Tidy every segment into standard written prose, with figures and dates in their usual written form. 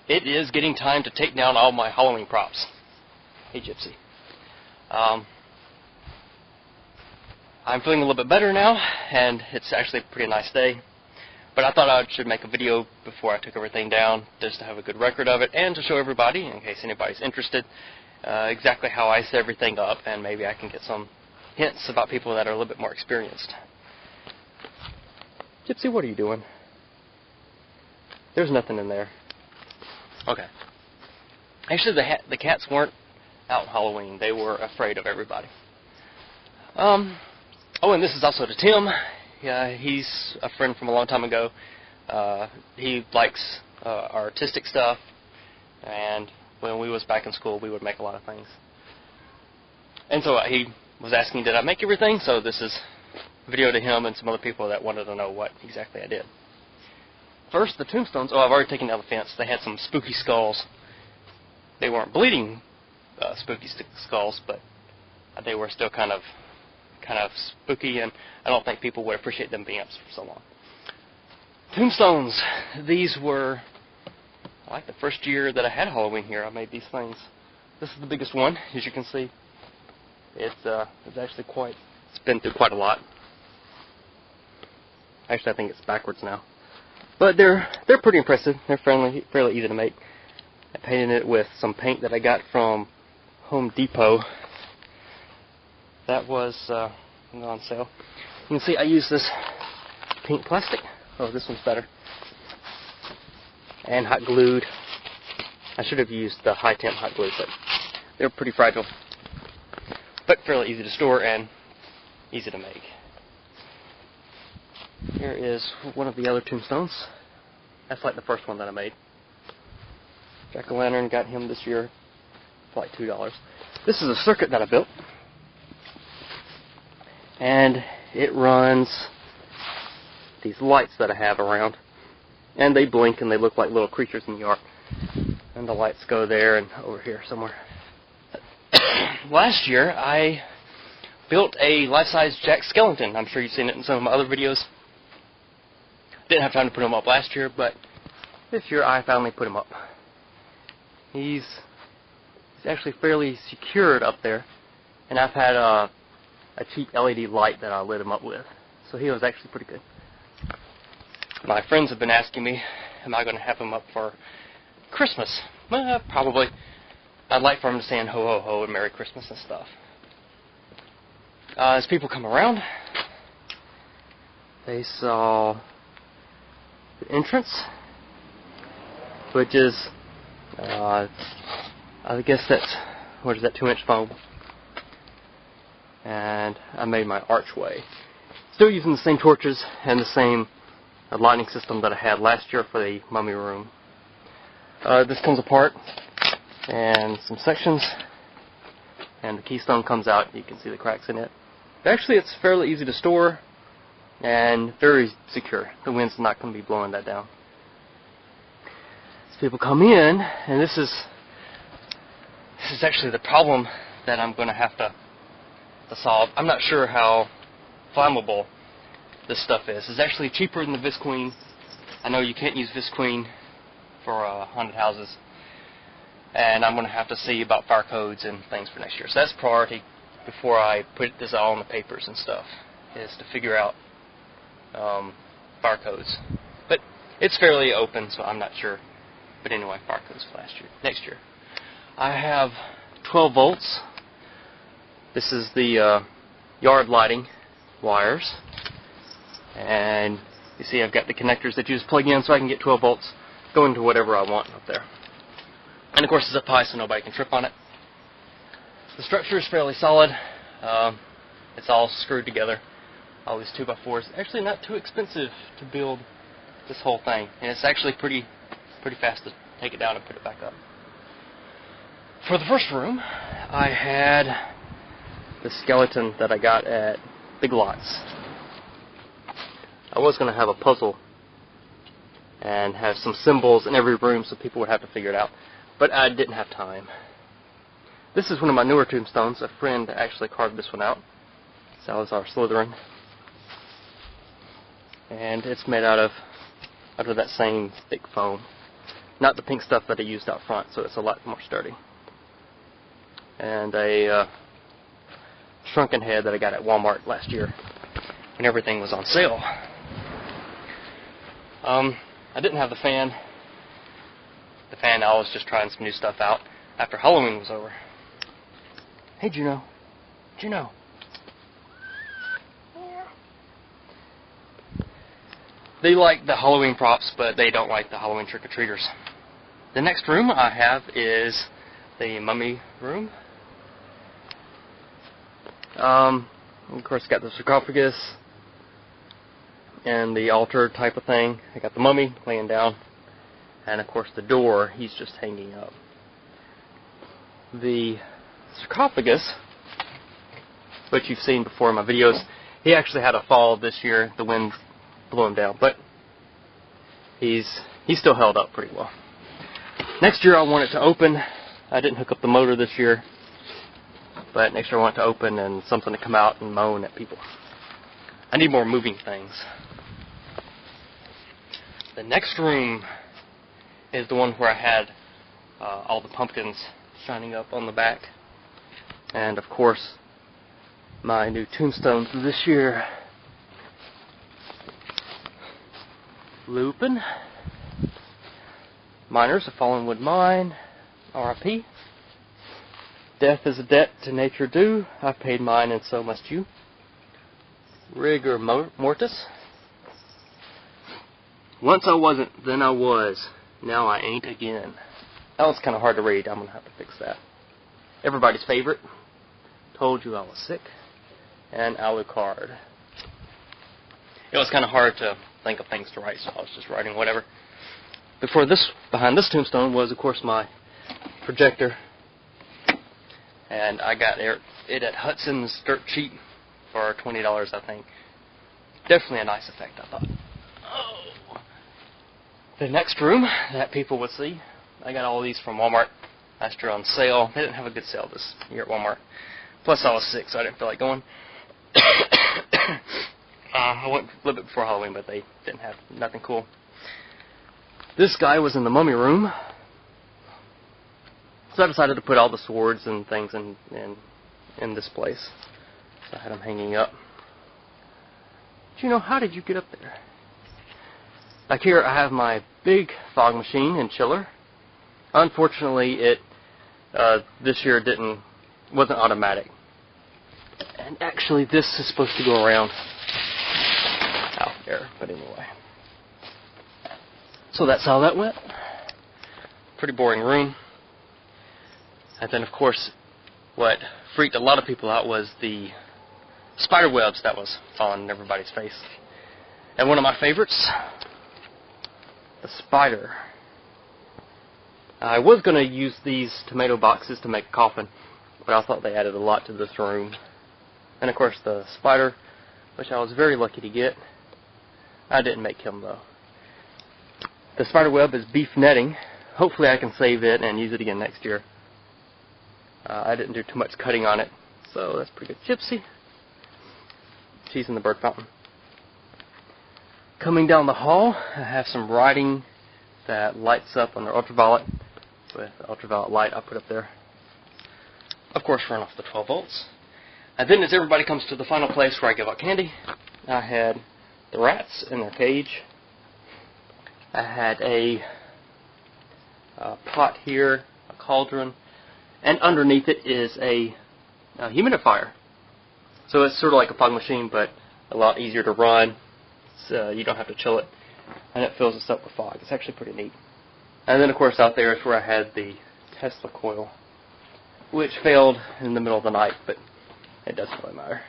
It is getting time to take down all my Halloween props. Hey, Gypsy. I'm feeling a little bit better now, and it's actually a pretty nice day. But I thought I should make a video before I took everything down, just to have a good record of it, and to show everybody, in case anybody's interested, exactly how I set everything up, and maybe I can get some hints about people that are a little bit more experienced. Gypsy, what are you doing? There's nothing in there. Okay. Actually, the cats weren't out on Halloween. They were afraid of everybody. Oh, and this is also to Tim. Yeah, he's a friend from a long time ago. He likes artistic stuff, and when we was back in school, we would make a lot of things. And so he was asking, did I make everything? So this is a video to him and some other people that wanted to know what exactly I did. First, the tombstones. Oh, I've already taken down the fence. They had some spooky skulls. They weren't bleeding spooky skulls, but they were still kind of spooky, and I don't think people would appreciate them being up for so long. Tombstones. These were, like the first year that I had Halloween here, I made these things. This is the biggest one, as you can see. It's actually it's been through quite a lot. Actually, I think it's backwards now. But they're pretty impressive. They're fairly easy to make. I painted it with some paint that I got from Home Depot. That was on sale. You can see I use this pink plastic. Oh, this one's better. And hot glued. I should have used the high temp hot glue, but they're pretty fragile. But fairly easy to store and easy to make. Here is one of the other tombstones. That's like the first one that I made. Jack-o'-lantern, got him this year for like $2. This is a circuit that I built. And it runs these lights that I have around. And they blink and they look like little creatures in the yard. And the lights go there and over here somewhere. Last year I built a life-size Jack skeleton. I'm sure you've seen it in some of my other videos. Didn't have time to put him up last year, but this year I finally put him up. He's actually fairly secured up there, and I've had a cheap LED light that I lit him up with, so he was actually pretty good. My friends have been asking me, am I going to have him up for Christmas? Probably. I'd like for him to sing ho ho ho and Merry Christmas and stuff. As people come around, they saw the entrance, which is, I guess that's, what is that, 2-inch foam. And I made my archway. Still using the same torches and the same lighting system that I had last year for the mummy room. This comes apart, and some sections, and the keystone comes out. You can see the cracks in it. Actually, it's fairly easy to store and very secure. The wind's not going to be blowing that down. As people come in, and this is actually the problem that I'm going to have to solve. I'm not sure how flammable this stuff is. It's actually cheaper than the Visqueen. I know you can't use Visqueen for haunted houses, and I'm going to have to see about fire codes and things for next year. So that's priority before I put this all in the papers and stuff, is to figure out fire codes. But it's fairly open, so I'm not sure. But anyway, fire codes for next year. I have 12 volts. This is the yard lighting wires. And you see I've got the connectors that you just plug in so I can get 12 volts, go into whatever I want up there. And of course it's up high so nobody can trip on it. The structure is fairly solid. It's all screwed together. All these 2x4s. Actually not too expensive to build this whole thing. And it's actually pretty fast to take it down and put it back up. For the first room, I had the skeleton that I got at Big Lots. I was going to have a puzzle and have some symbols in every room so people would have to figure it out, but I didn't have time. This is one of my newer tombstones. A friend actually carved this one out. Salazar Slytherin. And it's made out of that same thick foam. not the pink stuff that I used out front, so it's a lot more sturdy. And a shrunken head that I got at Walmart last year when everything was on sale. I didn't have the fan. I was just trying some new stuff out after Halloween was over. Hey, Juno. Juno. They like the Halloween props, but they don't like the Halloween trick-or-treaters. The next room I have is the mummy room. Of course, got the sarcophagus and the altar type of thing. I got the mummy laying down, and of course the door, he's just hanging up. The sarcophagus, which you've seen before in my videos, he actually had a fall this year. The wind blew him down, but he's still held up pretty well. Next year I want it to open. I didn't hook up the motor this year, but next year I want it to open and something to come out and moan at people. I need more moving things. The next room is the one where I had all the pumpkins shining up on the back, and of course my new tombstone for this year. Lupin. Miners, a fallen wood mine. R.I.P. Death is a debt to nature due. I've paid mine and so must you. Rigor mortis. Once I wasn't, then I was. Now I ain't again. That was kind of hard to read. I'm going to have to fix that. Everybody's favorite. Told you I was sick. And Alucard. It was kind of hard to think of things to write, so I was just writing whatever. Behind this tombstone was, of course, my projector. And I got it at Hudson's dirt cheap for $20, I think. Definitely a nice effect, I thought. Oh. The next room that people would see, I got all these from Walmart last year on sale. They didn't have a good sale this year at Walmart. Plus I was sick, so I didn't feel like going. I went a little bit before Halloween, but they didn't have nothing cool. This guy was in the mummy room, so I decided to put all the swords and things in this place. So I had them hanging up. Juno, how did you get up there? Back here I have my big fog machine and chiller. Unfortunately, it this year wasn't automatic. And actually, this is supposed to go around out there, but anyway. So that's how that went. Pretty boring room. And then, of course, what freaked a lot of people out was the spider webs that was falling in everybody's face. And one of my favorites, the spider. I was going to use these tomato boxes to make a coffin, but I thought they added a lot to this room. And of course the spider, which I was very lucky to get. I didn't make him though. The spider web is beef netting. Hopefully I can save it and use it again next year. I didn't do too much cutting on it, so that's pretty good. Gypsy. She's in the bird fountain. Coming down the hall, I have some writing that lights up under ultraviolet with the ultraviolet light I put up there. Of course, run off the 12 volts. And then as everybody comes to the final place where I give out candy, I had the rats in their cage. I had a pot here, a cauldron, and underneath it is a humidifier. So it's sort of like a fog machine, but a lot easier to run. So you don't have to chill it, and it fills us up with fog. It's actually pretty neat. And then, of course, out there is where I had the Tesla coil, which failed in the middle of the night, but it doesn't really matter.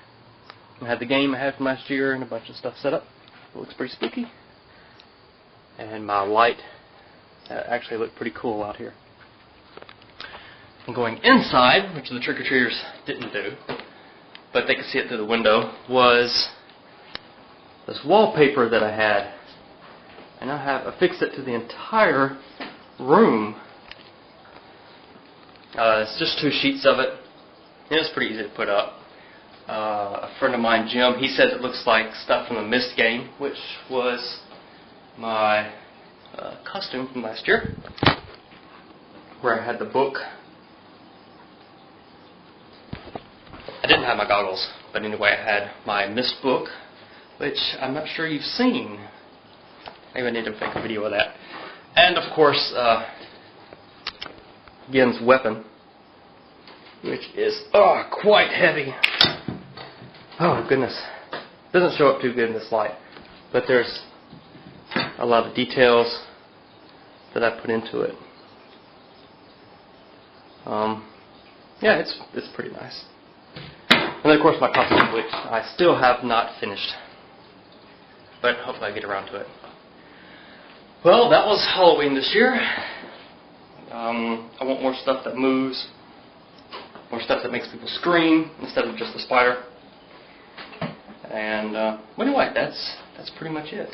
I had the game I had from last year and a bunch of stuff set up. It looks pretty spooky. And my light actually looked pretty cool out here. And going inside, which the trick-or-treaters didn't do, but they could see it through the window, was this wallpaper that I had. And I affixed it to the entire room. It's just 2 sheets of it. And it's pretty easy to put up. A friend of mine, Jim, he says it looks like stuff from the Mist game, which was my costume from last year. where I had the book. I didn't have my goggles, but anyway, I had my mist book, which I'm not sure you've seen. Maybe I need to make a video of that. And of course, Yen's weapon, which is quite heavy. Oh goodness, doesn't show up too good in this light, but there's a lot of details that I put into it. Yeah, it's pretty nice. And then of course my costume, which I still have not finished, but hopefully I get around to it. Well, that was Halloween this year. I want more stuff that moves, more stuff that makes people scream instead of just the spider. And well, anyway, that's pretty much it.